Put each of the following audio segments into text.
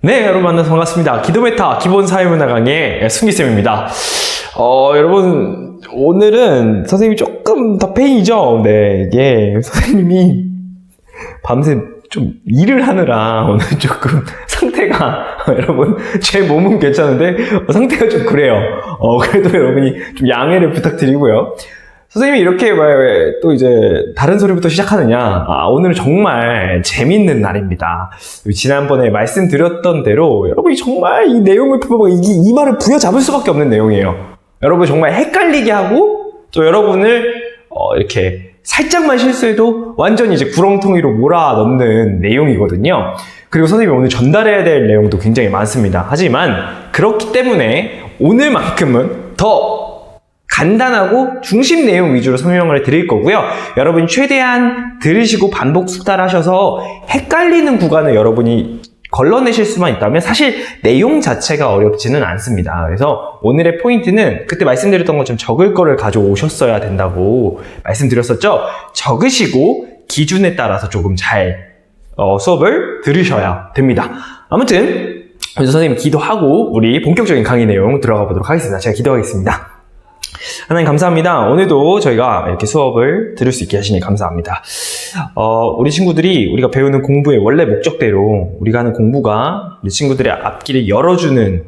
네, 여러분 만나서 반갑습니다. 기도메타 기본 사회문화 강의 승기쌤입니다. 여러분, 오늘은 선생님이 조금 더 페인이죠? 네, 이게 선생님이 밤새 좀 일을 하느라 오늘 조금 상태가, 여러분, 제 몸은 괜찮은데 상태가 좀 그래요. 그래도 여러분이 좀 양해를 부탁드리고요. 선생님이 이렇게 왜 또 이제 다른 소리부터 시작하느냐? 오늘은 정말 재밌는 날입니다. 지난번에 말씀드렸던 대로 여러분이 정말 이 내용을 보고 이 말을 부여잡을 수밖에 없는 내용이에요. 여러분 정말 헷갈리게 하고 또 여러분을 이렇게 살짝만 실수해도 완전히 이제 구렁텅이로 몰아넣는 내용이거든요. 그리고 선생님이 오늘 전달해야 될 내용도 굉장히 많습니다. 하지만 그렇기 때문에 오늘만큼은 더 간단하고 중심 내용 위주로 설명을 드릴 거고요. 여러분이 최대한 들으시고 반복 숙달하셔서 헷갈리는 구간을 여러분이 걸러내실 수만 있다면 사실 내용 자체가 어렵지는 않습니다. 그래서 오늘의 포인트는 그때 말씀드렸던 것처럼 적을 거를 가져오셨어야 된다고 말씀드렸었죠. 적으시고 기준에 따라서 조금 잘 수업을 들으셔야 됩니다. 아무튼 선생님 기도하고 우리 본격적인 강의 내용 들어가 보도록 하겠습니다. 제가 기도하겠습니다. 하나님 감사합니다. 오늘도 저희가 이렇게 수업을 들을 수 있게 하시니 감사합니다. 우리 친구들이 우리가 배우는 공부의 원래 목적대로 우리가 하는 공부가 우리 친구들의 앞길을 열어주는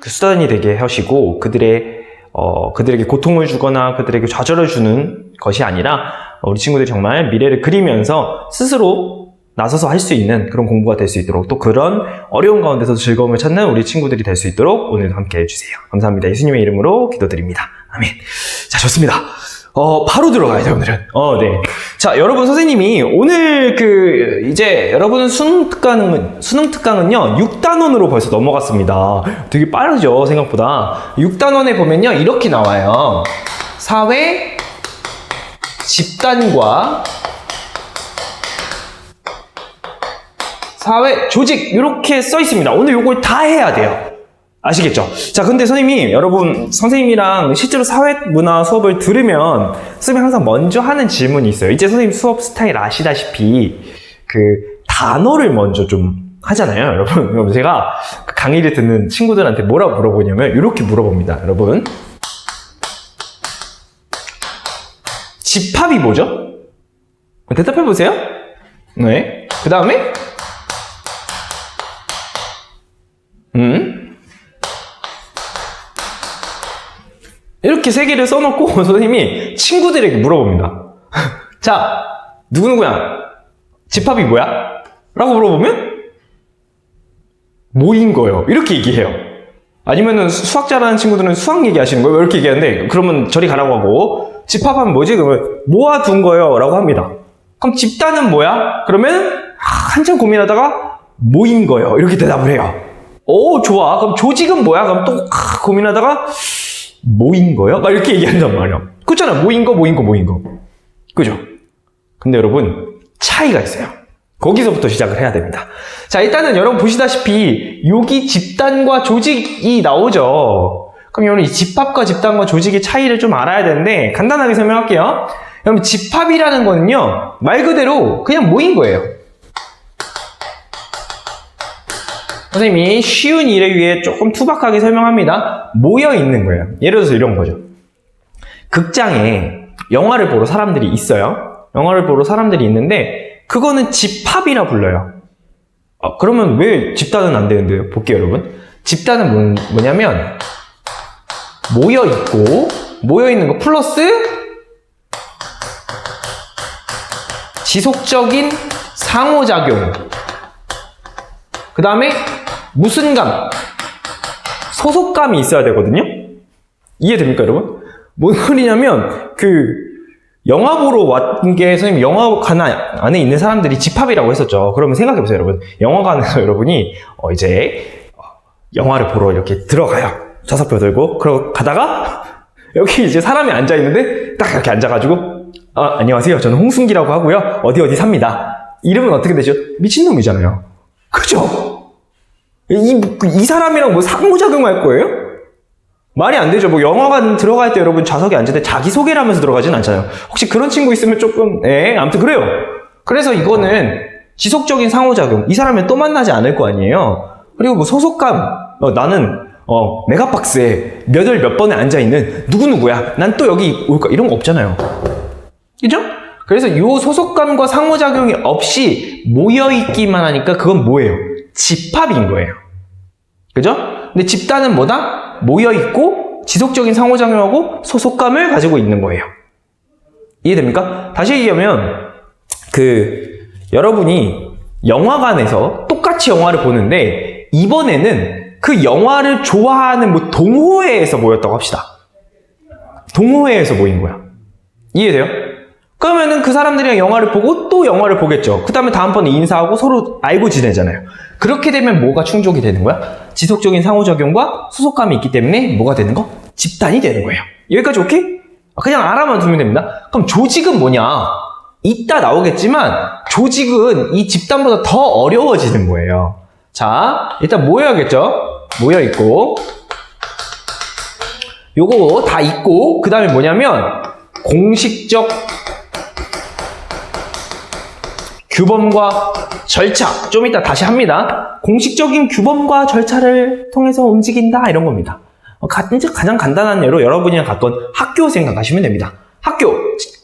그 수단이 되게 하시고 그들에게 고통을 주거나 그들에게 좌절을 주는 것이 아니라 우리 친구들이 정말 미래를 그리면서 스스로 나서서 할 수 있는 그런 공부가 될 수 있도록 또 그런 어려운 가운데서 즐거움을 찾는 우리 친구들이 될 수 있도록 오늘도 함께 해주세요. 감사합니다. 예수님의 이름으로 기도드립니다. 아멘. 자, 좋습니다. 바로 들어가야죠, 오늘은. 네. 자, 여러분, 선생님이 오늘 이제 여러분은 수능 특강은요, 6단원으로 벌써 넘어갔습니다. 되게 빠르죠, 생각보다. 6단원에 보면요, 이렇게 나와요. 사회, 집단과 사회, 조직 이렇게 써 있습니다. 오늘 요걸 다 해야 돼요. 아시겠죠? 자, 근데 선생님이랑 실제로 사회문화 수업을 들으면 선생님이 항상 먼저 하는 질문이 있어요. 이제 선생님 수업 스타일 아시다시피 단어를 먼저 좀 하잖아요, 여러분. 그럼 제가 강의를 듣는 친구들한테 뭐라 물어보냐면 이렇게 물어봅니다, 여러분. 집합이 뭐죠? 대답해 보세요. 네. 그 다음에 이렇게 세 개를 써놓고 선생님이 친구들에게 물어봅니다. 자, 누구누구야? 집합이 뭐야? 라고 물어보면 뭐인 거예요? 이렇게 얘기해요. 아니면은 수학 잘하는 친구들은 수학 얘기하시는 거예요? 이렇게 얘기하는데 그러면 저리 가라고 하고 집합하면 뭐지? 그러면 모아둔 거예요 라고 합니다. 그럼 집단은 뭐야? 그러면 한참 고민하다가 모인 거예요. 이렇게 대답을 해요. 오, 좋아. 그럼 조직은 뭐야? 그럼 또 고민하다가 모인 거요? 막 이렇게 얘기한단 말이야. 그렇잖아. 모인 거. 그죠? 근데 여러분, 차이가 있어요. 거기서부터 시작을 해야 됩니다. 자, 일단은 여러분 보시다시피 여기 집단과 조직이 나오죠. 그럼 여러분 이 집합과 집단과 조직의 차이를 좀 알아야 되는데 간단하게 설명할게요. 여러분 집합이라는 거는요, 말 그대로 그냥 모인 거예요. 선생님이 쉬운 일에 위해 조금 투박하게 설명합니다. 모여 있는 거예요. 예를 들어서 이런 거죠. 극장에 영화를 보러 사람들이 있어요. 영화를 보러 사람들이 있는데 그거는 집합이라 불러요. 그러면 왜 집단은 안 되는데요? 볼게요, 여러분. 집단은 뭐냐면 모여 있고 모여 있는 거 플러스 지속적인 상호작용. 그 다음에 무슨 감? 소속감이 있어야 되거든요? 이해됩니까, 여러분? 뭔 소리냐면, 영화 보러 왔는 게, 선생님, 영화관 안에 있는 사람들이 집합이라고 했었죠. 그러면 생각해보세요, 여러분. 영화관에서 여러분이, 영화를 보러 이렇게 들어가요. 좌석표 들고. 그러고 가다가, 여기 이제 사람이 앉아있는데, 딱 이렇게 앉아가지고, 안녕하세요. 저는 홍순기라고 하고요. 어디 삽니다. 이름은 어떻게 되죠? 미친놈이잖아요. 그죠? 이 사람이랑 뭐 상호작용할 거예요? 말이 안 되죠. 뭐 영화관 들어갈 때 여러분 좌석에 앉을 때 자기소개를 하면서 들어가진 않잖아요. 혹시 그런 친구 있으면 조금 아무튼 그래요. 그래서 이거는 지속적인 상호작용. 이 사람을 또 만나지 않을 거 아니에요. 그리고 뭐 소속감, 나는 메가박스에 몇 월 몇 번에 앉아있는 누구누구야. 난 또 여기 올까. 이런 거 없잖아요. 그죠? 그래서 이 소속감과 상호작용이 없이 모여있기만 하니까 그건 뭐예요? 집합인 거예요. 그죠? 근데 집단은 뭐다? 모여있고 지속적인 상호작용하고 소속감을 가지고 있는 거예요. 이해됩니까? 다시 얘기하면 여러분이 영화관에서 똑같이 영화를 보는데 이번에는 그 영화를 좋아하는 뭐 동호회에서 모였다고 합시다. 동호회에서 모인 거야. 이해돼요? 그러면은 그 사람들이랑 영화를 보고 또 영화를 보겠죠. 그 다음에 다음번에 인사하고 서로 알고 지내잖아요. 그렇게 되면 뭐가 충족이 되는 거야? 지속적인 상호작용과 소속감이 있기 때문에 뭐가 되는 거? 집단이 되는 거예요. 여기까지 오케이? 그냥 알아만 두면 됩니다. 그럼 조직은 뭐냐? 이따 나오겠지만 조직은 이 집단보다 더 어려워지는 거예요. 자, 일단 모여야겠죠? 모여있고 요거 다 있고 그 다음에 뭐냐면 공식적 규범과 절차, 좀 이따 다시 합니다. 공식적인 규범과 절차를 통해서 움직인다 이런 겁니다. 가장 간단한 예로 여러분이랑 갔던 학교 생각하시면 됩니다. 학교,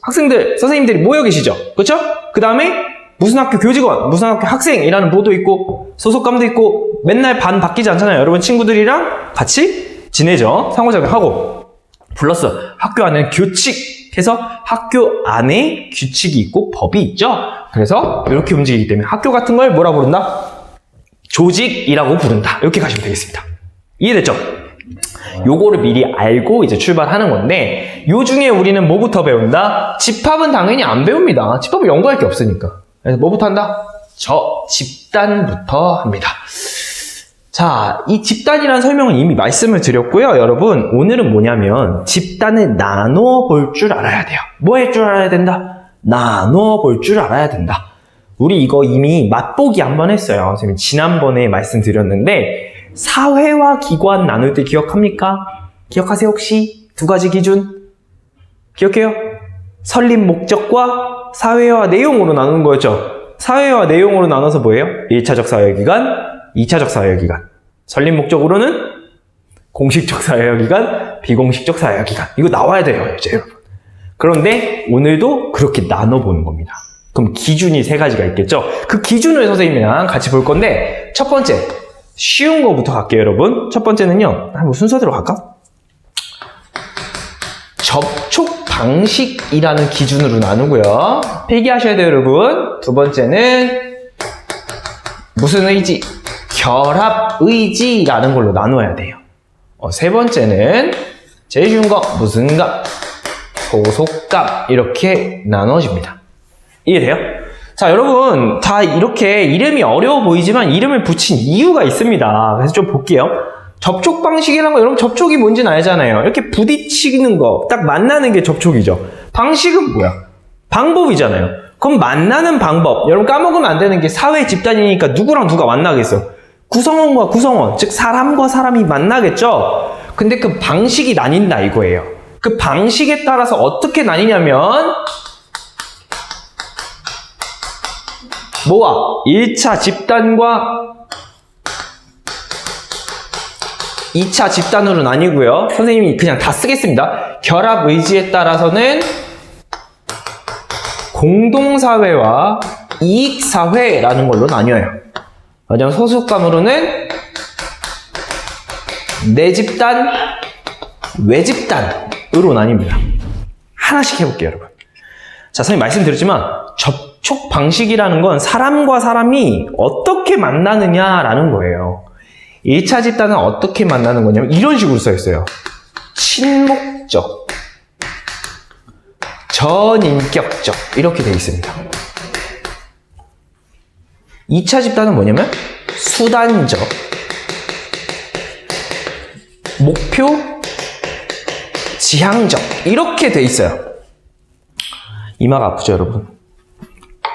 학생들, 선생님들이 모여 계시죠? 그렇죠? 그 다음에 무슨 학교 교직원, 무슨 학교 학생이라는 보도 있고 소속감도 있고 맨날 반 바뀌지 않잖아요. 여러분 친구들이랑 같이 지내죠. 상호작용하고 플러스 학교 안에는 규칙 해서 학교 안에 규칙이 있고 법이 있죠. 그래서 이렇게 움직이기 때문에 학교 같은 걸 뭐라 부른다? 조직이라고 부른다. 이렇게 가시면 되겠습니다. 이해됐죠? 요거를 미리 알고 이제 출발하는 건데 요 중에 우리는 뭐부터 배운다? 집합은 당연히 안 배웁니다. 집합을 연구할 게 없으니까. 그래서 뭐부터 한다? 집단부터 합니다. 자, 이 집단이라는 설명은 이미 말씀을 드렸고요. 여러분, 오늘은 뭐냐면 집단을 나누어 볼 줄 알아야 돼요. 뭐 할 줄 알아야 된다? 나누어 볼 줄 알아야 된다. 우리 이거 이미 맛보기 한번 했어요. 선생님 지난번에 말씀드렸는데 사회와 기관 나눌 때 기억합니까? 기억하세요 혹시? 두 가지 기준 기억해요? 설립 목적과 사회화 내용으로 나누는 거였죠. 사회화 내용으로 나눠서 뭐예요? 1차적 사회기관, 2차적 사회기관. 설립 목적으로는 공식적 사회기관, 비공식적 사회기관. 이거 나와야 돼요, 이제 여러분. 그런데 오늘도 그렇게 나눠보는 겁니다. 그럼 기준이 세 가지가 있겠죠? 그 기준을 선생님이랑 같이 볼 건데 첫 번째, 쉬운 거부터 갈게요, 여러분. 첫 번째는요, 한번 순서대로 갈까? 접촉 방식이라는 기준으로 나누고요. 필기하셔야 돼요, 여러분. 두 번째는 무슨 의지? 결합 의지라는 걸로 나누어야 돼요. 세 번째는 제일 쉬운 거 무슨 감? 소속감. 이렇게 나눠집니다. 이해돼요? 자, 여러분 다 이렇게 이름이 어려워 보이지만 이름을 붙인 이유가 있습니다. 그래서 좀 볼게요. 접촉 방식이라는 거 여러분 접촉이 뭔지는 알잖아요. 이렇게 부딪히는 거 딱 만나는 게 접촉이죠. 방식은 뭐야? 방법이잖아요. 그럼 만나는 방법 여러분 까먹으면 안 되는 게 사회 집단이니까 누구랑 누가 만나겠어? 구성원과 구성원 즉 사람과 사람이 만나겠죠. 근데 그 방식이 나뉜다 이거예요. 그 방식에 따라서 어떻게 나뉘냐면 뭐와? 1차 집단과 2차 집단으로 나뉘고요. 선생님이 그냥 다 쓰겠습니다. 결합 의지에 따라서는 공동사회와 이익사회라는 걸로 나뉘어요. 왜냐면 소속감으로는 내 집단, 외 집단으로 나뉩니다. 하나씩 해볼게요, 여러분. 자, 선생님 말씀드렸지만 접촉 방식이라는 건 사람과 사람이 어떻게 만나느냐라는 거예요. 1차 집단은 어떻게 만나는 거냐면 이런 식으로 써있어요. 친목적, 전인격적 이렇게 되어 있습니다. 2차 집단은 뭐냐면 수단적, 목표, 지향적 이렇게 되어 있어요. 이마가 아프죠, 여러분?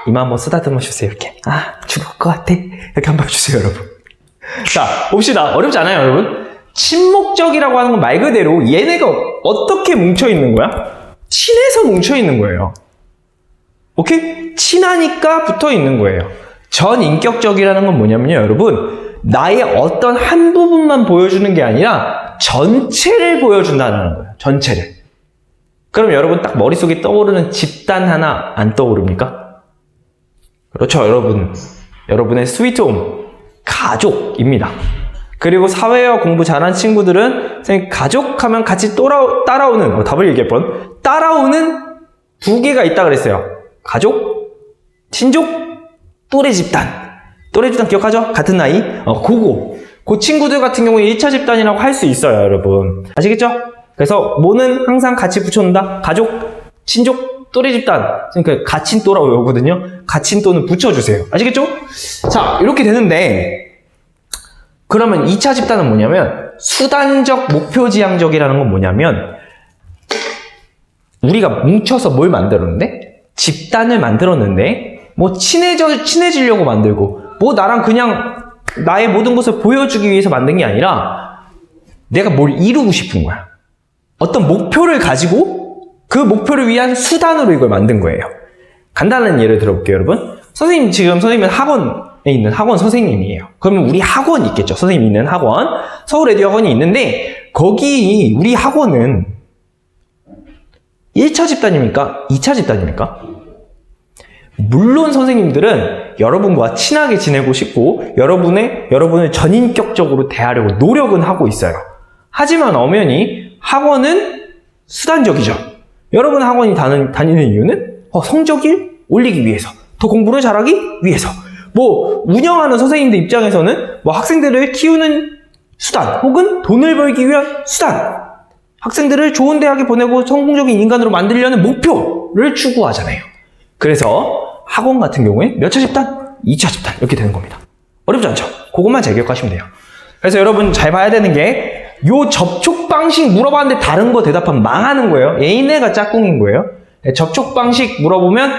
이마 한번 쓰다듬어 주세요. 이렇게. 아, 죽을 것 같아. 이렇게 한번 해주세요, 여러분. 자, 봅시다. 어렵지 않아요, 여러분? 친목적이라고 하는 건 말 그대로 얘네가 어떻게 뭉쳐있는 거야? 친해서 뭉쳐있는 거예요. 오케이? 친하니까 붙어있는 거예요. 전인격적이라는 건 뭐냐면요, 여러분. 나의 어떤 한 부분만 보여주는 게 아니라 전체를 보여준다는 거예요. 전체를. 그럼 여러분 딱 머릿속에 떠오르는 집단 하나 안 떠오릅니까? 그렇죠, 여러분. 여러분의 스위트홈, 가족입니다. 그리고 사회와 공부 잘하는 친구들은 가족하면 같이 따라오는, 답을 얘기할 뻔, 따라오는 두 개가 있다 그랬어요. 가족, 친족, 또래 집단. 또래 집단 기억하죠? 같은 나이? 그 친구들 같은 경우에 1차 집단이라고 할 수 있어요, 여러분. 아시겠죠? 그래서 뭐는 항상 같이 붙여놓는다. 가족, 친족, 또래 집단. 그러니까 가친또라고 외우거든요. 가친또는 붙여주세요. 아시겠죠? 자, 이렇게 되는데, 그러면 2차 집단은 뭐냐면, 수단적 목표지향적이라는 건 뭐냐면, 우리가 뭉쳐서 뭘 만들었는데? 집단을 만들었는데, 뭐 친해지려고 만들고, 뭐 나랑 그냥 나의 모든 것을 보여주기 위해서 만든 게 아니라, 내가 뭘 이루고 싶은 거야. 어떤 목표를 가지고, 그 목표를 위한 수단으로 이걸 만든 거예요. 간단한 예를 들어볼게요, 여러분. 선생님은 학원에 있는 학원 선생님이에요. 그러면 우리 학원이 있겠죠. 선생님이 있는 학원. 서울 에듀 학원이 있는데, 거기 우리 학원은 1차 집단입니까? 2차 집단입니까? 물론 선생님들은 여러분과 친하게 지내고 싶고, 여러분을 전인격적으로 대하려고 노력은 하고 있어요. 하지만 엄연히 학원은 수단적이죠. 여러분 학원이 다니는 이유는 성적을 올리기 위해서, 더 공부를 잘하기 위해서, 뭐 운영하는 선생님들 입장에서는 뭐 학생들을 키우는 수단 혹은 돈을 벌기 위한 수단, 학생들을 좋은 대학에 보내고 성공적인 인간으로 만들려는 목표를 추구하잖아요. 그래서 학원 같은 경우에 몇 차 집단? 2차 집단 이렇게 되는 겁니다. 어렵지 않죠? 그것만 잘 기억하시면 돼요. 그래서 여러분 잘 봐야 되는 게, 요 접촉 방식 물어봤는데 다른 거 대답하면 망하는 거예요. 얘네가 짝꿍인 거예요. 접촉 방식 물어보면,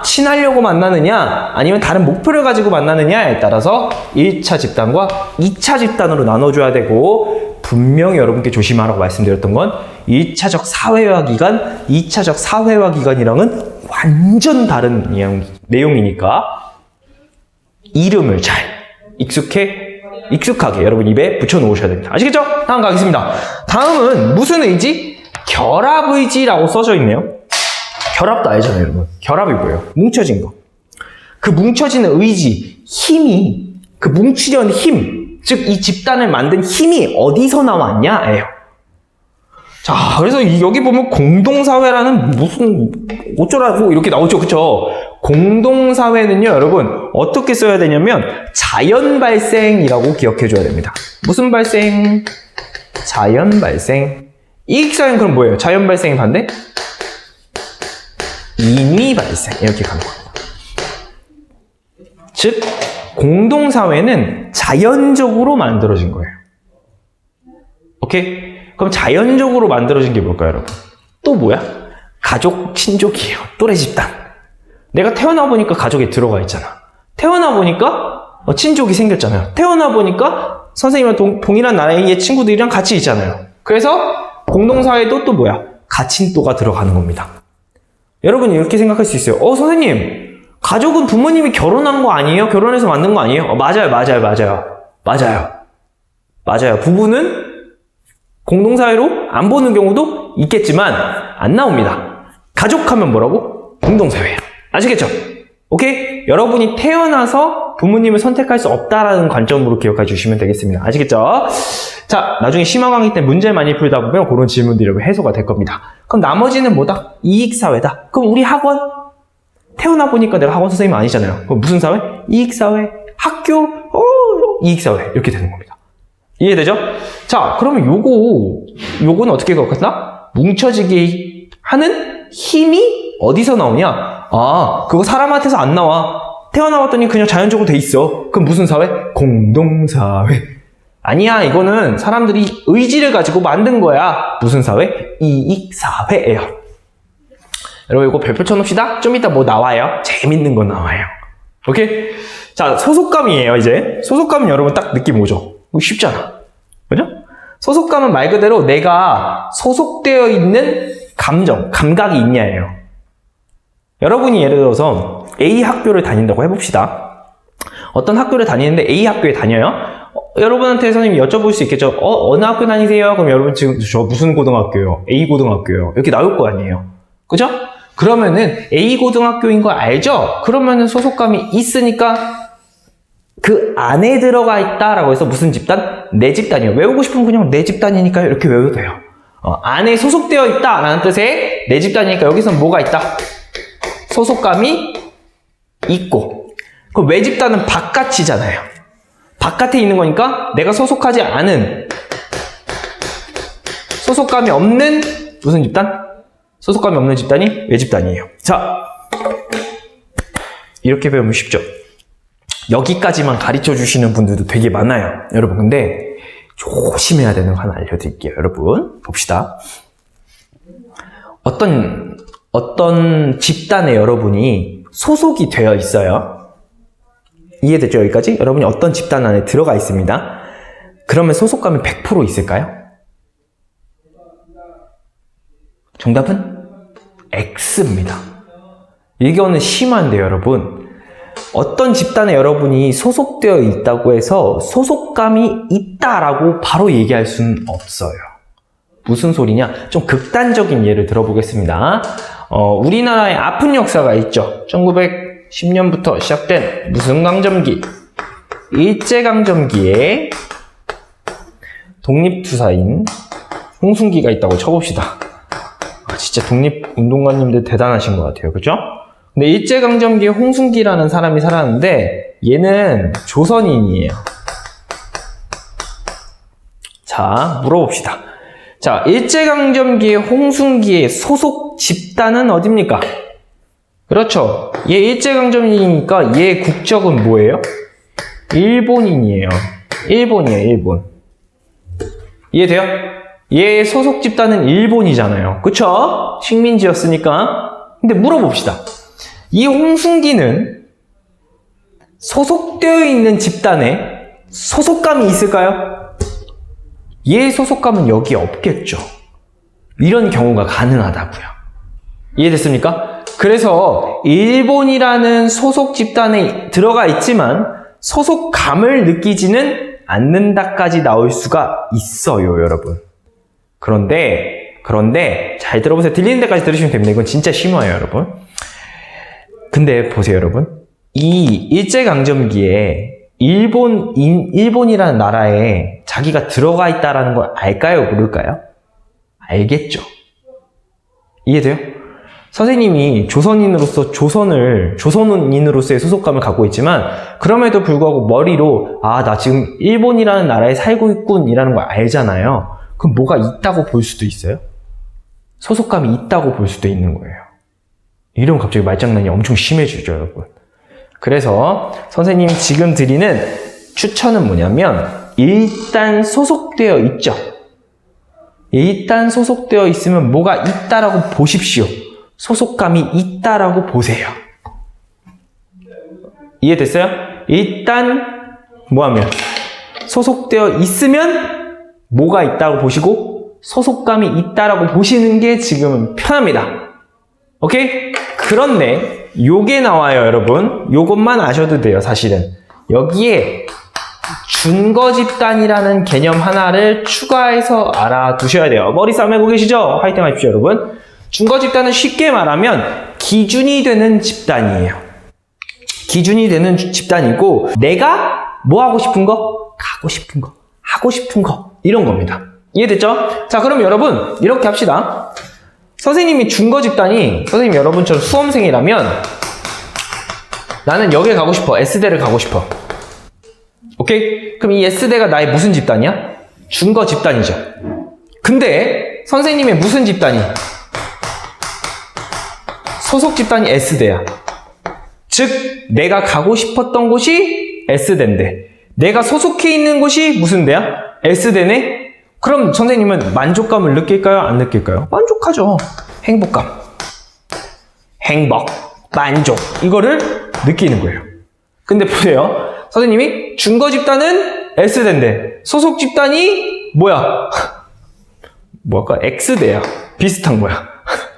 친하려고 만나느냐 아니면 다른 목표를 가지고 만나느냐에 따라서 1차 집단과 2차 집단으로 나눠줘야 되고, 분명히 여러분께 조심하라고 말씀드렸던 건 1차적 사회화 기간, 2차적 사회화 기간이랑은 완전 다른 내용이니까 이름을 잘 익숙하게 여러분 입에 붙여놓으셔야 됩니다. 아시겠죠? 다음 가겠습니다. 다음은 무슨 의지? 결합의지라고 써져 있네요. 결합도 알잖아요, 여러분. 결합이 뭐예요? 뭉쳐진 거. 그 뭉쳐지는 의지, 힘이, 그 뭉치려는 힘, 즉 이 집단을 만든 힘이 어디서 나왔냐예요. 자, 그래서 여기 보면 공동사회라는 무슨 어쩌라고 이렇게 나오죠, 그쵸? 공동사회는요, 여러분 어떻게 써야 되냐면 자연 발생이라고 기억해줘야 됩니다. 무슨 발생? 자연 발생. 이익사회는 그럼 뭐예요? 자연 발생의 반대? 인위 발생. 이렇게 가는 겁니다. 즉 공동사회는 자연적으로 만들어진 거예요. 오케이? 그럼 자연적으로 만들어진 게 뭘까요, 여러분? 또 뭐야? 가족, 친족이에요. 또래 집단. 내가 태어나 보니까 가족에 들어가 있잖아. 태어나 보니까 친족이 생겼잖아요. 태어나 보니까 선생님이랑 동일한 나이의 친구들이랑 같이 있잖아요. 그래서 공동사회도 또 뭐야? 가친또가 들어가는 겁니다. 여러분이 이렇게 생각할 수 있어요. 선생님, 가족은 부모님이 결혼한 거 아니에요? 결혼해서 만든 거 아니에요? 맞아요. 부부는 공동사회로 안 보는 경우도 있겠지만 안 나옵니다. 가족하면 뭐라고? 공동사회예요. 아시겠죠? 오케이? 여러분이 태어나서 부모님을 선택할 수 없다라는 관점으로 기억해 주시면 되겠습니다. 아시겠죠? 자, 나중에 심화 강의 때 문제를 많이 풀다 보면 그런 질문들이 해소가 될 겁니다. 그럼 나머지는 뭐다? 이익사회다. 그럼 우리 학원? 태어나 보니까 내가 학원 선생님 아니잖아요. 그럼 무슨 사회? 이익사회, 학교, 이익사회. 이렇게 되는 겁니다. 이해되죠? 자, 그러면 요거는 어떻게 기억하나? 뭉쳐지게 하는 힘이 어디서 나오냐? 그거 사람한테서 안 나와. 태어나봤더니 그냥 자연적으로 돼 있어. 그럼 무슨 사회? 공동사회. 아니야, 이거는 사람들이 의지를 가지고 만든 거야. 무슨 사회? 이익사회예요. 여러분 이거 별표 쳐놓읍시다. 좀 이따 뭐 나와요? 재밌는 거 나와요. 오케이? 자, 소속감이에요. 이제 소속감은 여러분 딱 느낌 오죠? 이거 쉽잖아. 그죠? 소속감은 말 그대로 내가 소속되어 있는 감각이 있냐예요. 여러분이 예를 들어서 A 학교를 다닌다고 해봅시다. 어떤 학교를 다니는데 A 학교에 다녀요. 여러분한테 선생님이 여쭤볼 수 있겠죠. 어느 학교 다니세요? 그럼 여러분 지금 저 무슨 고등학교요? A 고등학교요. 이렇게 나올 거 아니에요. 그죠? 그러면은 A 고등학교인 거 알죠? 그러면은 소속감이 있으니까 그 안에 들어가 있다라고 해서 무슨 집단? 내 집단이요. 외우고 싶으면 그냥 내 집단이니까 이렇게 외워도 돼요. 안에 소속되어 있다라는 뜻의 내 집단이니까 여기서는 뭐가 있다? 소속감이 있고. 그럼 외 집단은 바깥이잖아요. 바깥에 있는 거니까 내가 소속하지 않은 소속감이 없는 무슨 집단? 소속감이 없는 집단이 외 집단이에요. 자, 이렇게 배우면 쉽죠? 여기까지만 가르쳐 주시는 분들도 되게 많아요. 여러분, 근데 조심해야 되는 거 하나 알려드릴게요. 여러분, 봅시다. 어떤 집단에 여러분이 소속이 되어 있어요. 이해됐죠? 여기까지? 여러분이 어떤 집단 안에 들어가 있습니다. 그러면 소속감이 100% 있을까요? 정답은 X입니다. 이거는 심한데요, 여러분. 어떤 집단에 여러분이 소속되어 있다고 해서 소속감이 있다라고 바로 얘기할 수는 없어요. 무슨 소리냐? 좀 극단적인 예를 들어보겠습니다. 우리나라에 아픈 역사가 있죠. 1910년부터 시작된 무슨 강점기? 일제강점기에 독립투사인 홍순기가 있다고 쳐봅시다. 진짜 독립운동가님들 대단하신 것 같아요. 그죠? 근데 일제강점기에 홍순기라는 사람이 살았는데 얘는 조선인이에요. 자, 물어봅시다. 자, 일제강점기에 홍순기의 소속 집단은 어딥니까? 그렇죠. 얘 일제강점기니까 얘 국적은 뭐예요? 일본인이에요. 일본이에요, 일본. 이해돼요? 얘 소속 집단은 일본이잖아요. 그쵸? 식민지였으니까. 근데 물어봅시다. 이 홍순기는 소속되어 있는 집단에 소속감이 있을까요? 얘 소속감은 여기 없겠죠. 이런 경우가 가능하다고요. 이해됐습니까? 그래서 일본이라는 소속 집단에 들어가 있지만 소속감을 느끼지는 않는다까지 나올 수가 있어요, 여러분. 그런데 잘 들어보세요. 들리는 데까지 들으시면 됩니다. 이건 진짜 심해요, 여러분. 근데 보세요, 여러분. 이 일제강점기에 일본이라는 나라에 자기가 들어가 있다라는 걸 알까요? 모를까요? 알겠죠. 이해돼요? 선생님이 조선인으로서의 소속감을 갖고 있지만 그럼에도 불구하고 머리로 나 지금 일본이라는 나라에 살고 있군 이라는 걸 알잖아요. 그럼 뭐가 있다고 볼 수도 있어요? 소속감이 있다고 볼 수도 있는 거예요. 이러면 갑자기 말장난이 엄청 심해지죠, 여러분. 그래서 선생님이 지금 드리는 추천은 뭐냐면 일단 소속되어 있죠. 일단 소속되어 있으면 뭐가 있다라고 보십시오. 소속감이 있다라고 보세요. 이해됐어요? 일단 뭐하면 소속되어 있으면 뭐가 있다고 보시고 소속감이 있다라고 보시는 게 지금은 편합니다. 오케이? 그런데 요게 나와요, 여러분. 요것만 아셔도 돼요, 사실은. 여기에 준거 집단이라는 개념 하나를 추가해서 알아두셔야 돼요. 머리 싸매고 계시죠? 화이팅 하십시오, 여러분. 준거 집단은 쉽게 말하면 기준이 되는 집단이에요. 기준이 되는 집단이고 내가 뭐 하고 싶은 거? 가고 싶은 거, 하고 싶은 거 이런 겁니다. 이해됐죠? 자, 그럼 여러분 이렇게 합시다. 선생님이 준거 집단이 선생님 여러분처럼 수험생이라면 나는 여기에 가고 싶어. S대를 가고 싶어. 오케이? 그럼 이 S대가 나의 무슨 집단이야? 준거 집단이죠. 근데 선생님의 무슨 집단이? 소속 집단이 S대야. 즉 내가 가고 싶었던 곳이 S대인데 내가 소속해 있는 곳이 무슨 대야? S대네? 그럼 선생님은 만족감을 느낄까요? 안 느낄까요? 만족하죠. 행복감, 행복, 만족 이거를 느끼는 거예요. 근데 보세요. 선생님이 준거 집단은 S대인데 소속 집단이 뭐야? 뭐랄까? X대야. 비슷한 거야.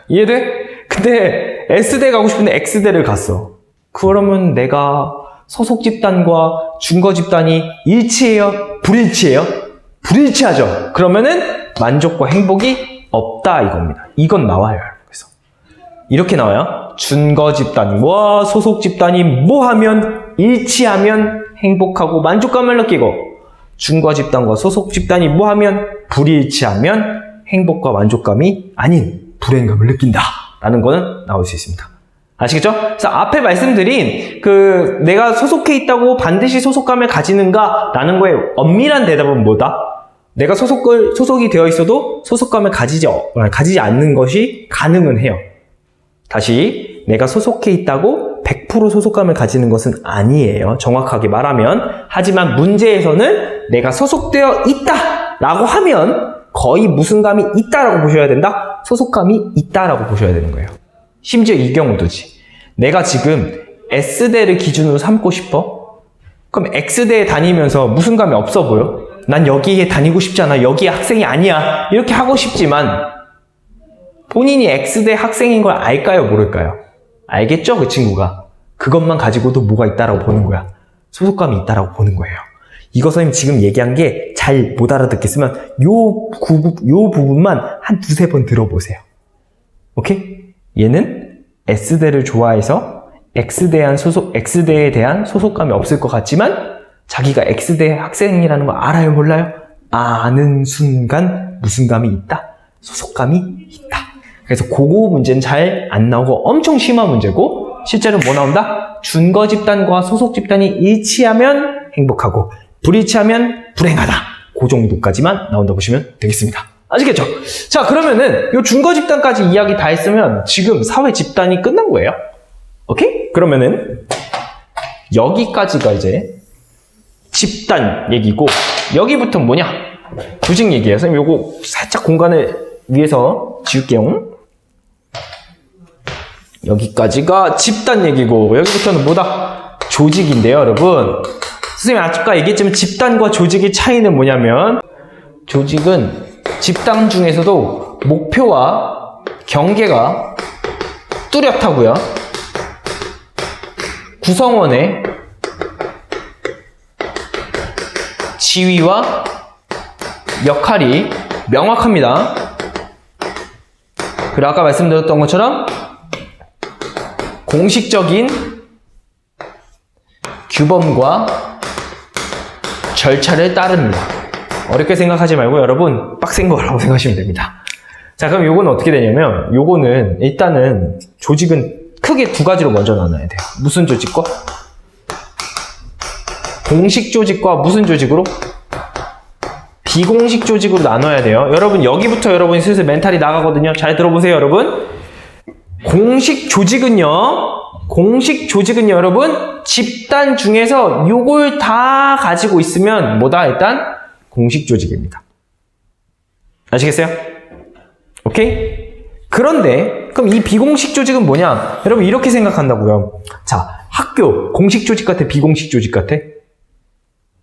이해돼? 근데 S대 가고 싶은데 X대를 갔어. 그러면 내가 소속 집단과 준거 집단이 일치해요? 불일치해요? 불일치하죠. 그러면은 만족과 행복이 없다 이겁니다. 이건 나와요. 그래서 이렇게 나와요. 준거 집단과 소속 집단이 뭐하면 일치하면 행복하고 만족감을 느끼고, 준거 집단과 소속 집단이 뭐하면 불일치하면 행복과 만족감이 아닌 불행감을 느낀다 라는 거는 나올 수 있습니다. 아시겠죠? 그래서 앞에 말씀드린 내가 소속해 있다고 반드시 소속감을 가지는가 라는 거에 엄밀한 대답은 뭐다? 내가 소속이 되어 있어도 소속감을 가지지 않는 것이 가능은 해요. 다시, 내가 소속해 있다고 100% 소속감을 가지는 것은 아니에요. 정확하게 말하면. 하지만 문제에서는 내가 소속되어 있다 라고 하면 거의 무슨 감이 있다라고 보셔야 된다? 소속감이 있다라고 보셔야 되는 거예요. 심지어 이 경우도지. 내가 지금 S대를 기준으로 삼고 싶어? 그럼 X대에 다니면서 무슨 감이 없어 보여? 난 여기에 다니고 싶지 않아. 여기에 학생이 아니야. 이렇게 하고 싶지만 본인이 X대 학생인 걸 알까요? 모를까요? 알겠죠? 그 친구가. 그것만 가지고도 뭐가 있다라고 보는 거야. 소속감이 있다라고 보는 거예요. 이거 선생님 지금 얘기한 게 잘 못 알아듣겠으면 요 부분만 한 두세 번 들어보세요. 오케이? 얘는 S대를 좋아해서 X대에 대한 소속감이 없을 것 같지만 자기가 X대 학생이라는 거 알아요? 몰라요? 아는 순간 무슨 감이 있다? 소속감이 있다. 그래서 그거 문제는 잘 안 나오고 엄청 심한 문제고, 실제로 뭐 나온다? 준거 집단과 소속 집단이 일치하면 행복하고 불일치하면 불행하다. 그 정도까지만 나온다 보시면 되겠습니다. 아시겠죠? 자, 그러면은 요 준거 집단까지 이야기 다 했으면 지금 사회 집단이 끝난 거예요. 오케이? 그러면은 여기까지가 이제 집단 얘기고, 여기부터 뭐냐? 조직 얘기예요. 선생님 요거 살짝 공간을 위해서 지울게요. 여기까지가 집단 얘기고, 여기부터는 뭐다? 조직인데요, 여러분. 선생님 아까 얘기했지만 집단과 조직의 차이는 뭐냐면, 조직은 집단 중에서도 목표와 경계가 뚜렷하고요. 구성원의 지위와 역할이 명확합니다. 그리고 아까 말씀드렸던 것처럼 공식적인 규범과 절차를 따릅니다. 어렵게 생각하지 말고 여러분 빡센 거라고 생각하시면 됩니다. 자, 그럼 요거는 어떻게 되냐면, 요거는 일단은 조직은 크게 두 가지로 먼저 나눠야 돼요. 무슨 조직과? 공식 조직과 무슨 조직으로? 비공식 조직으로 나눠야 돼요. 여러분 여기부터 여러분이 슬슬 멘탈이 나가거든요. 잘 들어보세요, 여러분. 공식 조직은요 여러분 집단 중에서 요걸 다 가지고 있으면 뭐다? 일단 공식 조직입니다. 아시겠어요? 오케이? 그런데 그럼 이 비공식 조직은 뭐냐? 여러분 이렇게 생각한다고요. 자, 학교 공식 조직 같아? 비공식 조직 같아?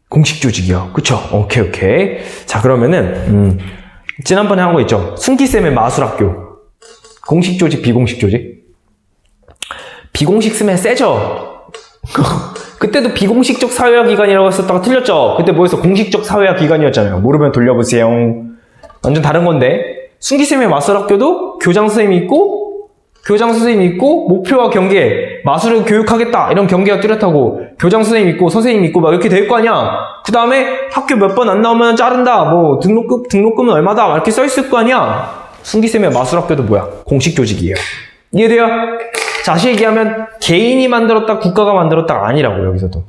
공식 조직이요. 그쵸? 오케이. 자, 그러면은 지난번에 한 거 있죠? 승기쌤의 마술학교. 공식 조직, 비공식 조직? 비공식 쓰면 세죠? 그때도 비공식적 사회화기관이라고 했었다가 틀렸죠? 그때 뭐였어? 공식적 사회화기관이었잖아요. 모르면 돌려보세요. 완전 다른 건데, 승기쌤의 마술학교도 교장 선생님이 있고 목표와 경계, 마술을 교육하겠다 이런 경계가 뚜렷하고, 교장 선생님 있고 선생님 있고 막 이렇게 될 거 아니야. 그 다음에 학교 몇 번 안 나오면 자른다, 뭐 등록금은 얼마다 이렇게 써 있을 거 아니야. 승기쌤의 마술학교도 뭐야? 공식 조직이에요. 이해돼요? 다시 얘기하면 개인이 만들었다, 국가가 만들었다가 아니라고. 여기서도.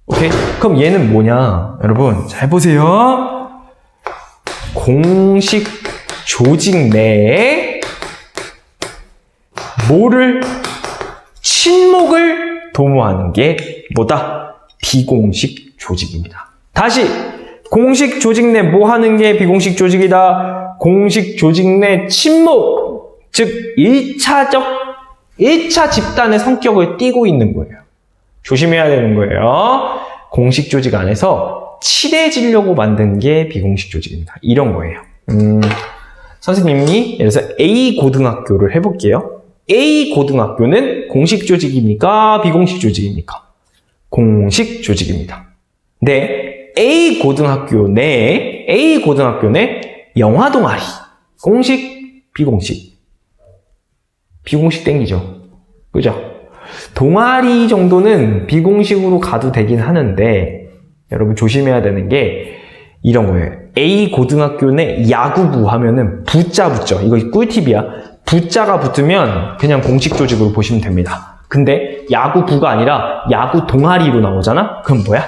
오케이? 그럼 얘는 뭐냐? 여러분 잘 보세요. 공식 조직 내에 친목을 도모하는 게 뭐다? 비공식 조직입니다. 다시 공식 조직 내 뭐 하는 게 비공식 조직이다? 공식 조직 내 친목, 즉 1차 집단의 성격을 띠고 있는 거예요. 조심해야 되는 거예요. 공식 조직 안에서 친해지려고 만든 게 비공식 조직입니다. 이런 거예요. 선생님이 예를 들어서 A 고등학교를 해볼게요. A 고등학교는 공식 조직입니까? 비공식 조직입니까? 공식 조직입니다. 네, A 고등학교 내 영화 동아리. 공식, 비공식. 비공식 땡기죠. 그죠? 동아리 정도는 비공식으로 가도 되긴 하는데, 여러분 조심해야 되는 게 이런 거예요. A 고등학교 내 야구부 하면은 부자 붙죠. 이거 꿀팁이야. 부자가 붙으면 그냥 공식 조직으로 보시면 됩니다. 근데 야구부가 아니라 야구 동아리로 나오잖아? 그럼 뭐야?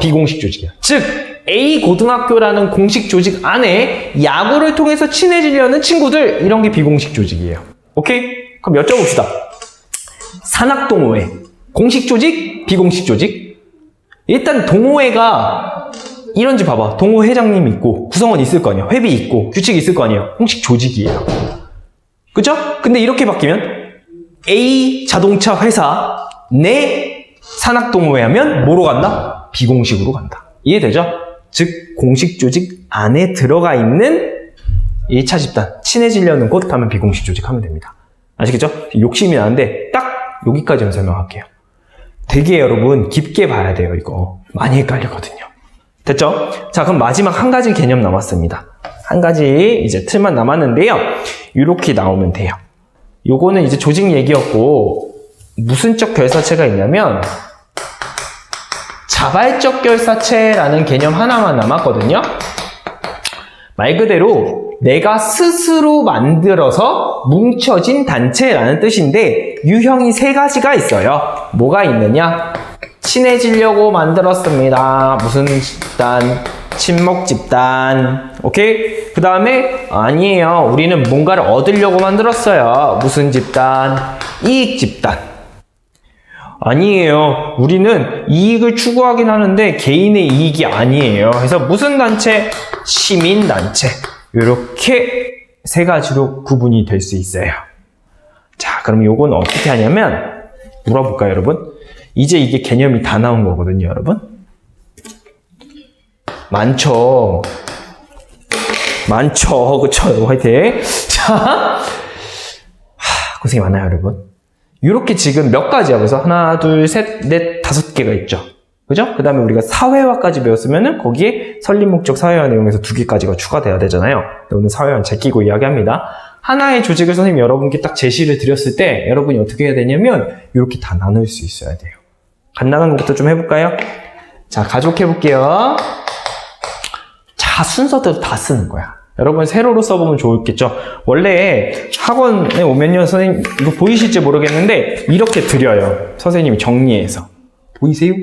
비공식 조직이야. 즉, A 고등학교라는 공식 조직 안에 야구를 통해서 친해지려는 친구들, 이런 게 비공식 조직이에요. 오케이? 그럼 여쭤봅시다. 산학동호회, 공식 조직, 비공식 조직? 일단 동호회가 이런지 봐봐. 동호회장님 있고 구성원 있을 거 아니야. 회비 있고 규칙 있을 거 아니에요. 공식 조직이에요. 그죠? 근데 이렇게 바뀌면 A 자동차 회사 내 산학동호회 하면 뭐로 간다? 비공식으로 간다. 이해되죠? 즉 공식 조직 안에 들어가 있는 1차 집단, 친해지려는 곳 하면 비공식 조직 하면 됩니다. 아시겠죠? 욕심이 나는데 딱 여기까지만 설명할게요. 되게 여러분 깊게 봐야 돼요. 이거 많이 헷갈리거든요. 됐죠? 자, 그럼 마지막 한 가지 개념 남았습니다. 한 가지 이제 틀만 남았는데요. 이렇게 나오면 돼요. 요거는 이제 조직 얘기였고, 무슨적 결사체가 있냐면 자발적 결사체라는 개념 하나만 남았거든요. 말 그대로 내가 스스로 만들어서 뭉쳐진 단체라는 뜻인데, 유형이 3가지가 있어요. 뭐가 있느냐? 친해지려고 만들었습니다. 무슨 집단? 친목 집단. 오케이? 그 다음에 아니에요. 우리는 뭔가를 얻으려고 만들었어요. 무슨 집단? 이익 집단. 아니에요. 우리는 이익을 추구하긴 하는데 개인의 이익이 아니에요. 그래서 무슨 단체? 시민단체. 이렇게 3가지로 구분이 될 수 있어요. 자, 그럼 요건 어떻게 하냐면 물어볼까요, 여러분? 이제 이게 개념이 다 나온 거거든요, 여러분. 많죠. 그쵸? 화이팅. 자, 고생이 많아요, 여러분. 이렇게 지금 몇 가지야. 그래서 하나, 둘, 셋, 넷, 5개가 있죠. 그죠? 그 다음에 우리가 사회화까지 배웠으면은 거기에 설립 목적 사회화 내용에서 2개까지가 추가돼야 되잖아요. 오늘 사회화는 제끼고 이야기합니다. 하나의 조직을 선생님이 여러분께 딱 제시를 드렸을 때 여러분이 어떻게 해야 되냐면 이렇게 다 나눌 수 있어야 돼요. 간단한 것부터 좀 해볼까요? 자, 가족 해볼게요. 자, 순서대로 다 쓰는 거야. 여러분 세로로 써보면 좋겠죠? 원래 학원에 오면요, 선생님 이거 보이실지 모르겠는데 이렇게 드려요. 선생님이 정리해서. 보이세요?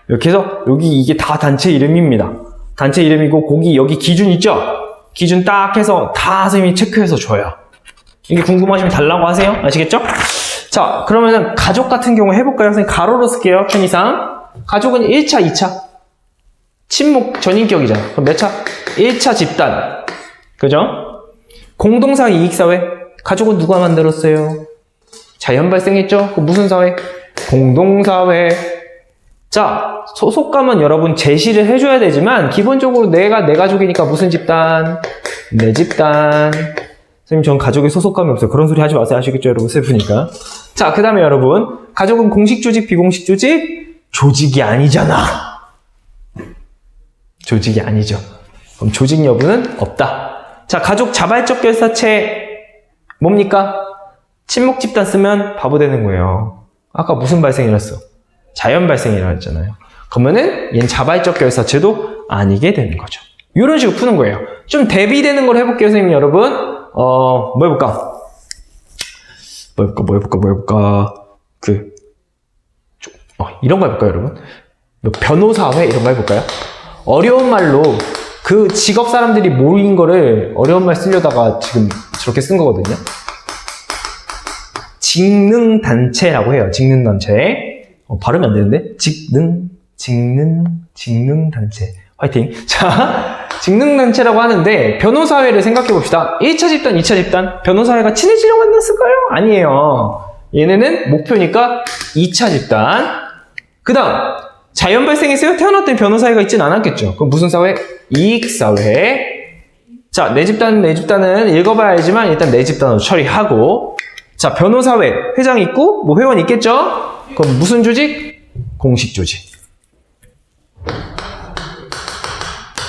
이렇게 해서 여기 이게 다 단체 이름입니다. 단체 이름이고 거기 여기 기준 있죠? 기준 딱 해서 다 선생님이 체크해서 줘요. 이게 궁금하시면 달라고 하세요. 아시겠죠? 자, 그러면은 가족 같은 경우 해볼까요? 선생님 가로로 쓸게요. 편의상. 가족은 1차, 2차. 친목 전인격이잖아. 그럼 몇 차? 1차 집단. 그죠? 공동사회, 이익사회. 가족은 누가 만들었어요? 자연 발생했죠? 그 무슨 사회? 공동사회. 자, 소속감은 여러분 제시를 해줘야 되지만 기본적으로 내가 내 가족이니까 무슨 집단? 내 집단. 선생님 전 가족에 소속감이 없어요. 그런 소리 하지 마세요. 아시겠죠? 여러분 슬프니까. 자, 그 다음에 여러분 가족은 공식 조직, 비공식 조직? 조직이 아니잖아. 조직이 아니죠. 그럼 조직 여부는 없다. 자, 가족 자발적 결사체 뭡니까? 친목 집단 쓰면 바보 되는 거예요. 아까 무슨 발생이랬어? 자연 발생이라고 했잖아요. 그러면은 얘는 자발적 결사체도 아니게 되는 거죠. 이런 식으로 푸는 거예요. 좀 대비되는 걸 해볼게요, 선생님 여러분. 뭐 해볼까? 이런 거 해볼까요, 여러분? 변호사회 이런 거 해볼까요? 어려운 말로 그 직업 사람들이 모인 거를 어려운 말 쓰려다가 지금 저렇게 쓴 거거든요. 직능단체라고 해요. 직능단체. 발음이 안 되는데? 직능단체. 화이팅. 자, 직능단체라고 하는데, 변호사회를 생각해 봅시다. 1차 집단, 2차 집단. 변호사회가 친해지려고 만났을까요? 아니에요. 얘네는 목표니까 2차 집단. 그 다음, 자연 발생했어요? 태어났더니 변호사회가 있진 않았겠죠. 그럼 무슨 사회? 이익사회. 자, 내 집단은 읽어봐야 알지만 일단 내 집단으로 처리하고. 자, 변호사회. 회장 있고, 뭐 회원 있겠죠? 그럼 무슨 조직? 공식 조직.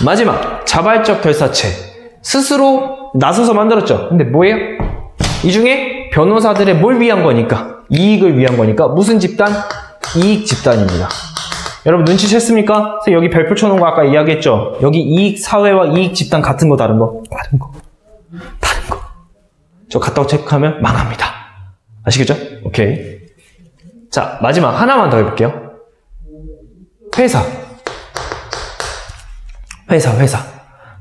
마지막, 자발적 결사체. 스스로 나서서 만들었죠. 근데 뭐예요? 이 중에 변호사들의 뭘 위한 거니까? 이익을 위한 거니까 무슨 집단? 이익 집단입니다. 여러분 눈치챘습니까? 여기 별표 쳐놓은 거 아까 이야기했죠? 여기 이익 사회와 이익 집단 같은 거 다른 거? 다른 거. 저 갔다고 체크하면 망합니다. 아시겠죠? 오케이. 자, 마지막 하나만 더 해볼게요. 회사.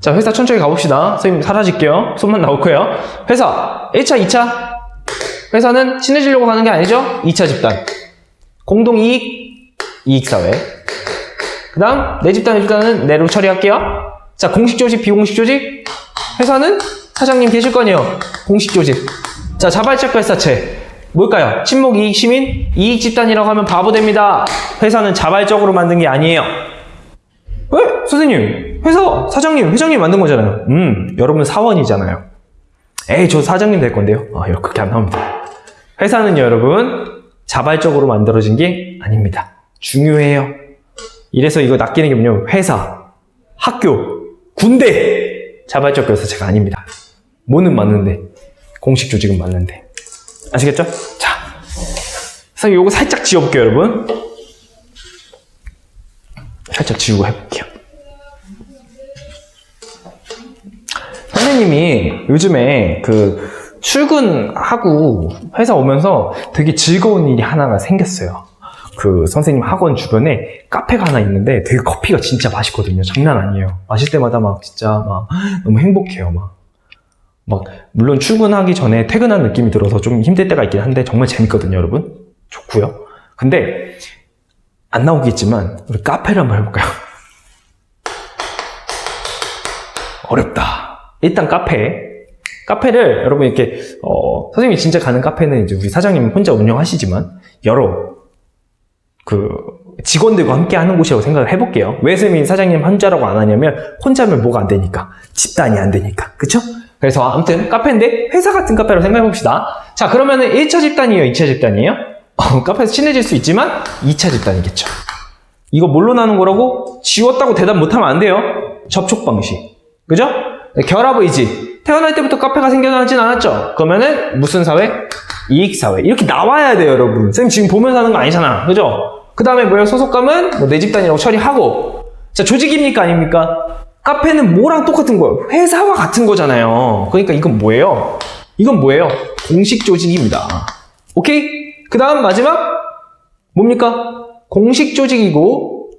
자, 회사 천천히 가봅시다. 선생님 사라질게요. 손만 나올 거예요. 회사. 1차, 2차. 회사는 친해지려고 가는 게 아니죠? 2차 집단. 공동이익, 이익사회. 그 다음, 내 집단은 내로 처리할게요. 자, 공식 조직, 비공식 조직. 회사는 사장님 계실 거 아니에요? 공식 조직. 자, 자발적 결사체. 뭘까요? 친목, 이익, 시민, 이익 집단이라고 하면 바보 됩니다. 회사는 자발적으로 만든 게 아니에요. 왜? 선생님, 회사, 사장님, 회장님 만든 거잖아요. 여러분 사원이잖아요. 에이, 저 사장님 될 건데요. 그렇게 안 나옵니다. 회사는요, 여러분, 자발적으로 만들어진 게 아닙니다. 중요해요. 이래서 이거 낚이는 게 뭐냐면, 회사, 학교, 군대, 자발적 결사체가 아닙니다. 뭐는 맞는데, 공식 조직은 맞는데. 아시겠죠? 자, 선생님 요거 살짝 지워볼게요, 여러분. 살짝 지우고 해볼게요. 선생님이 요즘에 출근하고 회사 오면서 되게 즐거운 일이 하나가 생겼어요. 선생님 학원 주변에 카페가 하나 있는데 되게 커피가 진짜 맛있거든요. 장난 아니에요. 마실 때마다 진짜 너무 행복해요. 물론 출근하기 전에 퇴근한 느낌이 들어서 좀 힘들 때가 있긴 한데 정말 재밌거든요, 여러분. 좋고요. 근데 안 나오겠지만 우리 카페를 한번 해볼까요? 어렵다. 일단 카페를 여러분 이렇게 선생님이 진짜 가는 카페는 이제 우리 사장님 혼자 운영하시지만 여러 직원들과 함께 하는 곳이라고 생각을 해볼게요. 왜 선생님이 사장님 혼자라고 안 하냐면 혼자면 뭐가 안 되니까, 집단이 안 되니까, 그쵸? 그래서 아무튼 카페인데 회사 같은 카페로 생각해 봅시다. 자, 그러면은 1차 집단이에요, 2차 집단이에요? 카페에서 친해질 수 있지만 2차 집단이겠죠. 이거 뭘로 나눈 거라고? 지웠다고 대답 못하면 안 돼요. 접촉 방식, 그죠? 결합 의지. 태어날 때부터 카페가 생겨나진 않았죠. 그러면은 무슨 사회? 이익 사회. 이렇게 나와야 돼요, 여러분. 선생님 지금 보면서 하는 거 아니잖아, 그죠? 그 다음에 뭐예요? 소속감은 내 집단이라고 처리하고. 자, 조직입니까, 아닙니까? 카페는 뭐랑 똑같은 거예요? 회사와 같은 거잖아요. 그러니까 이건 뭐예요? 공식 조직입니다. 오케이? 그 다음 마지막 뭡니까? 공식 조직이고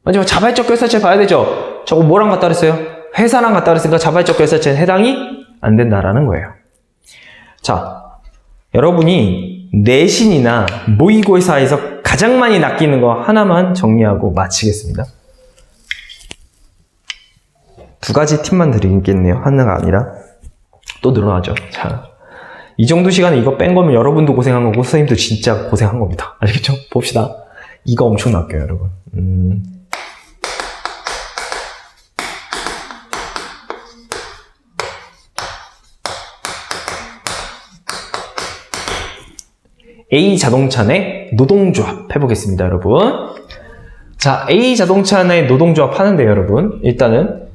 마지막 자발적 결사체 봐야 되죠? 저거 뭐랑 같다 그랬어요? 회사랑 같다 그랬으니까 자발적 결사체는 해당이 안 된다라는 거예요. 자, 여러분이 내신이나 모의고사에서 가장 많이 낚이는 거 하나만 정리하고 마치겠습니다. 2가지 팁만 드리겠네요. 하나가 아니라 또 늘어나죠. 자, 이 정도 시간에 이거 뺀 거면 여러분도 고생한 거고 선생님도 진짜 고생한 겁니다. 알겠죠? 봅시다. 이거 엄청 낚여요, 여러분. A자동차 내 노동조합 해보겠습니다, 여러분. 자, A자동차 내 노동조합 하는데 여러분, 일단은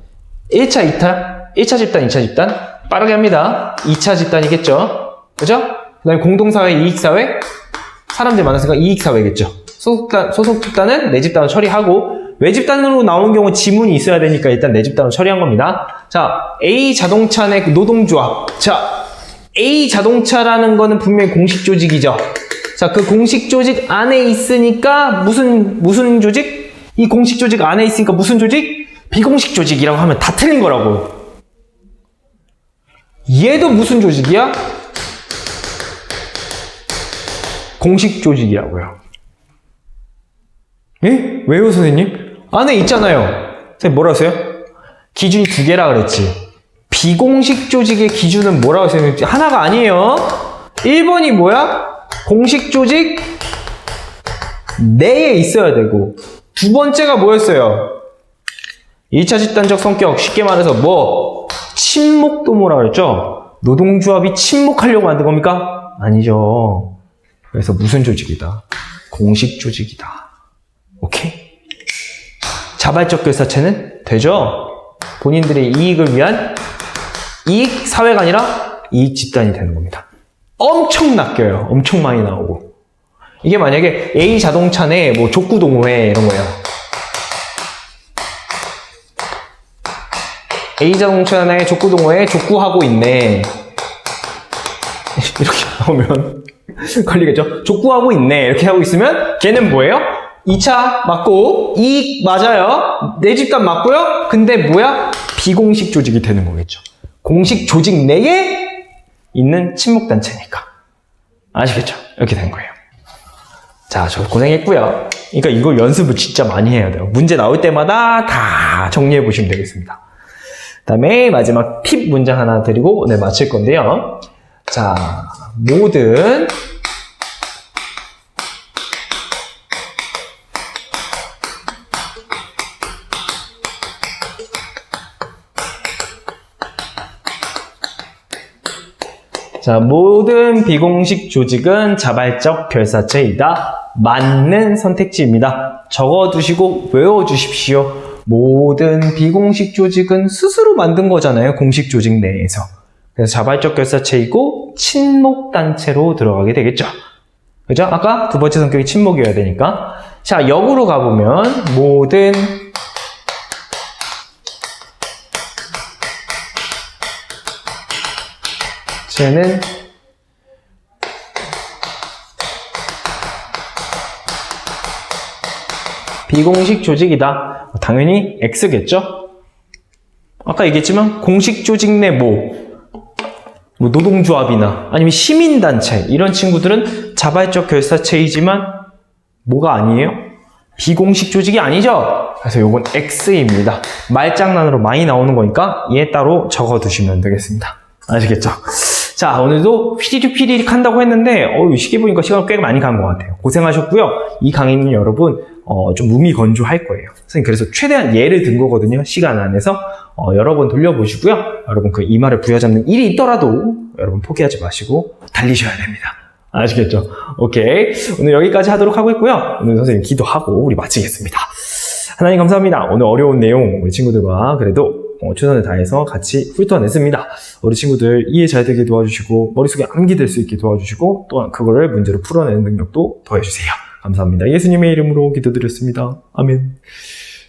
1차 집단, 2차 집단 빠르게 합니다. 2차 집단이겠죠, 그죠? 그 다음에 공동사회, 이익사회, 사람들 많았으니까 이익사회겠죠. 소속 집단은 내 집단을 처리하고, 외 집단으로 나오는 경우 지문이 있어야 되니까 일단 내 집단을 처리한 겁니다. 자, A자동차 내 노동조합. 자, A자동차라는 거는 분명히 공식 조직이죠. 자, 그 공식 조직 안에 있으니까 무슨 조직? 이 공식 조직 안에 있으니까 무슨 조직? 비공식 조직이라고 하면 다 틀린 거라고. 얘도 무슨 조직이야? 공식 조직이라고요. 예? 왜요, 선생님? 안에 있잖아요. 선생님 뭐라 했어요? 기준이 2개라 그랬지. 비공식 조직의 기준은 뭐라고 했어요? 하나가 아니에요. 1번이 뭐야? 공식 조직 내에 있어야 되고, 2번째가 뭐였어요? 1차 집단적 성격, 쉽게 말해서 침묵도 뭐라 그랬죠? 노동조합이 침묵하려고 만든 겁니까? 아니죠. 그래서 무슨 조직이다? 공식 조직이다. 오케이? 자발적 결사체는 되죠? 본인들의 이익을 위한 이익 사회가 아니라 이익 집단이 되는 겁니다. 엄청 낚여요. 엄청 많이 나오고. 이게 만약에 A 자동차 내 뭐 족구동호회 이런 거예요. A 자동차 내 족구동호회 족구하고 있네. 이렇게 나오면 걸리겠죠? 족구하고 있네. 이렇게 하고 있으면 걔는 뭐예요? 2차 맞고 이익 맞아요. 내 집값 맞고요. 근데 뭐야? 비공식 조직이 되는 거겠죠. 공식 조직 내에 있는 친목단체니까. 아시겠죠? 이렇게 된 거예요. 자, 저 고생했고요. 그러니까 이거 연습을 진짜 많이 해야 돼요. 문제 나올 때마다 다 정리해 보시면 되겠습니다. 그 다음에 마지막 팁 문장 하나 드리고 오늘 마칠 건데요. 자, 모든 모든 비공식 조직은 자발적 결사체이다. 맞는 선택지입니다. 적어두시고 외워주십시오. 모든 비공식 조직은 스스로 만든 거잖아요. 공식 조직 내에서. 그래서 자발적 결사체이고 친목단체로 들어가게 되겠죠. 그죠? 아까 두 번째 성격이 친목이어야 되니까. 자, 역으로 가보면 모든 쟤는 비공식 조직이다. 당연히 X겠죠? 아까 얘기했지만 공식 조직 내 뭐 노동조합이나 아니면 시민단체 이런 친구들은 자발적 결사체이지만 뭐가 아니에요? 비공식 조직이 아니죠? 그래서 요건 X입니다. 말장난으로 많이 나오는 거니까 얘 따로 적어두시면 되겠습니다. 아시겠죠? 자, 오늘도 휘리릭 한다고 했는데 시계 보니까 시간 꽤 많이 간 것 같아요. 고생하셨고요. 이 강의는 여러분 좀 무미건조할 거예요. 선생님 그래서 최대한 예를 든 거거든요. 시간 안에서 여러 번 돌려보시고요. 여러분 그 이마를 부여잡는 일이 있더라도 여러분 포기하지 마시고 달리셔야 됩니다. 아시겠죠? 오케이. 오늘 여기까지 하도록 하고 있고요. 오늘 선생님 기도하고 우리 마치겠습니다. 하나님 감사합니다. 오늘 어려운 내용 우리 친구들과 그래도 최선을 다해서 같이 훑어냈습니다. 우리 친구들 이해 잘 되게 도와주시고 머릿속에 암기될 수 있게 도와주시고 또한 그거를 문제로 풀어내는 능력도 더해주세요. 감사합니다. 예수님의 이름으로 기도드렸습니다. 아멘.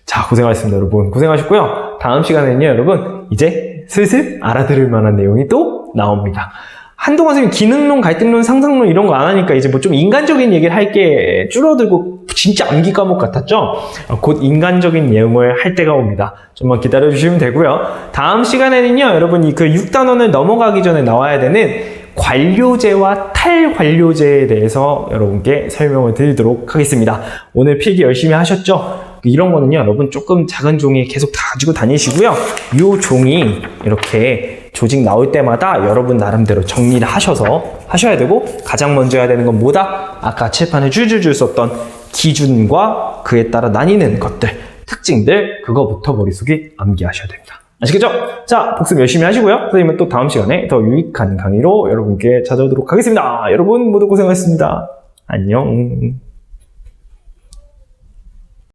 자, 고생하셨습니다. 여러분 고생하셨고요. 다음 시간에는요 여러분 이제 슬슬 알아들을 만한 내용이 또 나옵니다. 한동안 선생님 기능론, 갈등론, 상상론 이런 거 안 하니까 이제 뭐 좀 인간적인 얘기를 할 게 줄어들고 진짜 암기 과목 같았죠? 곧 인간적인 내용을 할 때가 옵니다. 좀만 기다려주시면 되고요. 다음 시간에는요, 여러분 그 6단원을 넘어가기 전에 나와야 되는 관료제와 탈관료제에 대해서 여러분께 설명을 드리도록 하겠습니다. 오늘 필기 열심히 하셨죠? 이런 거는요, 여러분 조금 작은 종이 계속 다 가지고 다니시고요. 이 종이 이렇게 조직 나올 때마다 여러분 나름대로 정리를 하셔서 하셔야 되고, 가장 먼저 해야 되는 건 뭐다? 아까 칠판에 줄줄줄 썼던 기준과 그에 따라 나뉘는 것들, 특징들, 그거부터 머릿속에 암기하셔야 됩니다. 아시겠죠? 자, 복습 열심히 하시고요. 선생님은 또 다음 시간에 더 유익한 강의로 여러분께 찾아오도록 하겠습니다. 여러분 모두 고생하셨습니다. 안녕.